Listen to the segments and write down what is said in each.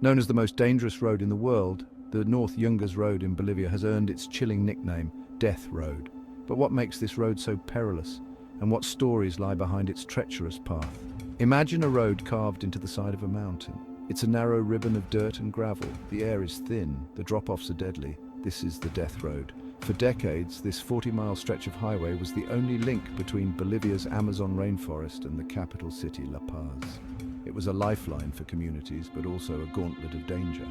Known as the most dangerous road in the world, the North Yungas Road in Bolivia has earned its chilling nickname, Death Road. But what makes this road so perilous, and what stories lie behind its treacherous path? Imagine a road carved into the side of a mountain. It's a narrow ribbon of dirt and gravel. The air is thin, the drop-offs are deadly. This is the Death Road. For decades, this 40-mile stretch of highway was the only link between Bolivia's Amazon rainforest and the capital city, La Paz. It was a lifeline for communities, but also a gauntlet of danger.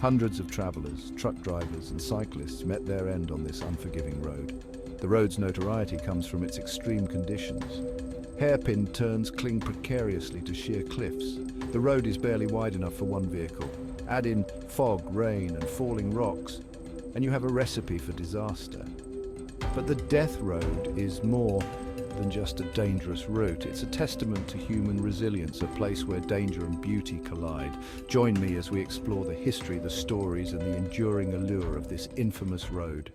Hundreds of travelers, truck drivers and cyclists met their end on this unforgiving road. The road's notoriety comes from its extreme conditions. Hairpin turns cling precariously to sheer cliffs. The road is barely wide enough for one vehicle. Add in fog, rain and falling rocks, and you have a recipe for disaster. But the Death Road is more than just a dangerous route. It's a testament to human resilience, a place where danger and beauty collide. Join me as we explore the history, the stories, and the enduring allure of this infamous road.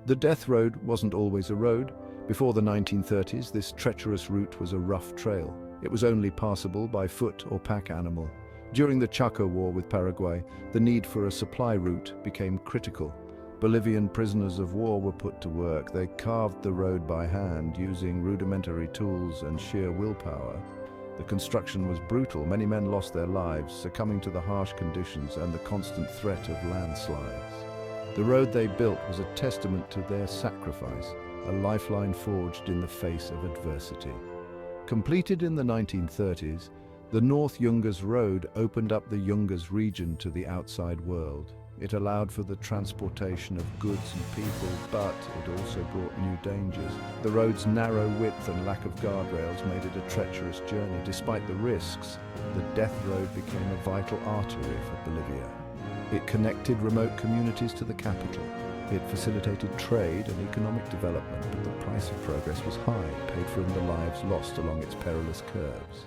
The Death Road wasn't always a road. Before the 1930s, this treacherous route was a rough trail. It was only passable by foot or pack animal. During the Chaco War with Paraguay, the need for a supply route became critical. Bolivian prisoners of war were put to work. They carved the road by hand, using rudimentary tools and sheer willpower. The construction was brutal. Many men lost their lives, succumbing to the harsh conditions and the constant threat of landslides. The road they built was a testament to their sacrifice, a lifeline forged in the face of adversity. Completed in the 1930s, the North Yungas Road opened up the Yungas region to the outside world. It allowed for the transportation of goods and people, but it also brought new dangers. The road's narrow width and lack of guardrails made it a treacherous journey. Despite the risks, the Death Road became a vital artery for Bolivia. It connected remote communities to the capital. It facilitated trade and economic development, but the price of progress was high, paid for in the lives lost along its perilous curves.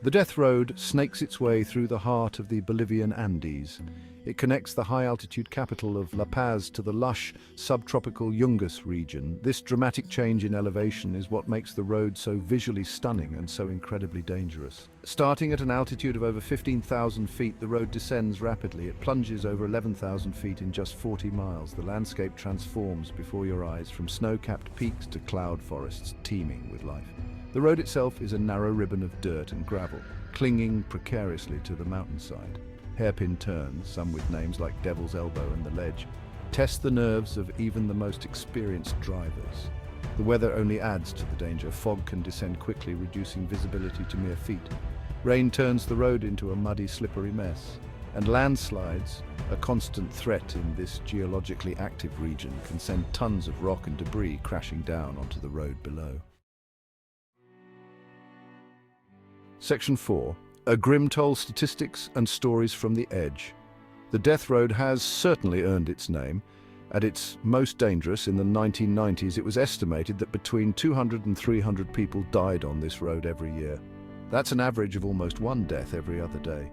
The Death Road snakes its way through the heart of the Bolivian Andes. It connects the high-altitude capital of La Paz to the lush, subtropical Yungas region. This dramatic change in elevation is what makes the road so visually stunning and so incredibly dangerous. Starting at an altitude of over 15,000 feet, the road descends rapidly. It plunges over 11,000 feet in just 40 miles. The landscape transforms before your eyes, from snow-capped peaks to cloud forests teeming with life. The road itself is a narrow ribbon of dirt and gravel, clinging precariously to the mountainside. Hairpin turns, some with names like Devil's Elbow and The Ledge, test the nerves of even the most experienced drivers. The weather only adds to the danger. Fog can descend quickly, reducing visibility to mere feet. Rain turns the road into a muddy, slippery mess. And landslides, a constant threat in this geologically active region, can send tons of rock and debris crashing down onto the road below. Section 4. A grim toll, statistics and stories from the edge. The Death Road has certainly earned its name. At its most dangerous in the 1990s, it was estimated that between 200 and 300 people died on this road every year. That's an average of almost one death every other day.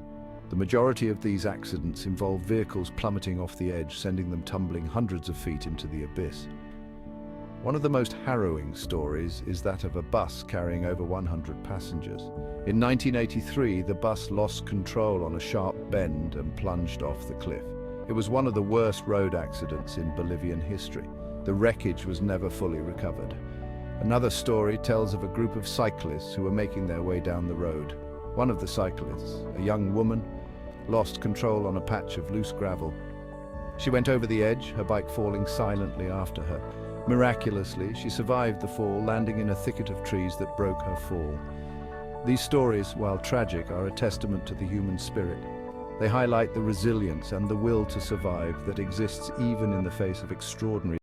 The majority of these accidents involve vehicles plummeting off the edge, sending them tumbling hundreds of feet into the abyss. One of the most harrowing stories is that of a bus carrying over 100 passengers. In 1983, the bus lost control on a sharp bend and plunged off the cliff. It was one of the worst road accidents in Bolivian history. The wreckage was never fully recovered. Another story tells of a group of cyclists who were making their way down the road. One of the cyclists, a young woman, lost control on a patch of loose gravel. She went over the edge, her bike falling silently after her. Miraculously, she survived the fall, landing in a thicket of trees that broke her fall. These stories, while tragic, are a testament to the human spirit. They highlight the resilience and the will to survive that exists even in the face of extraordinary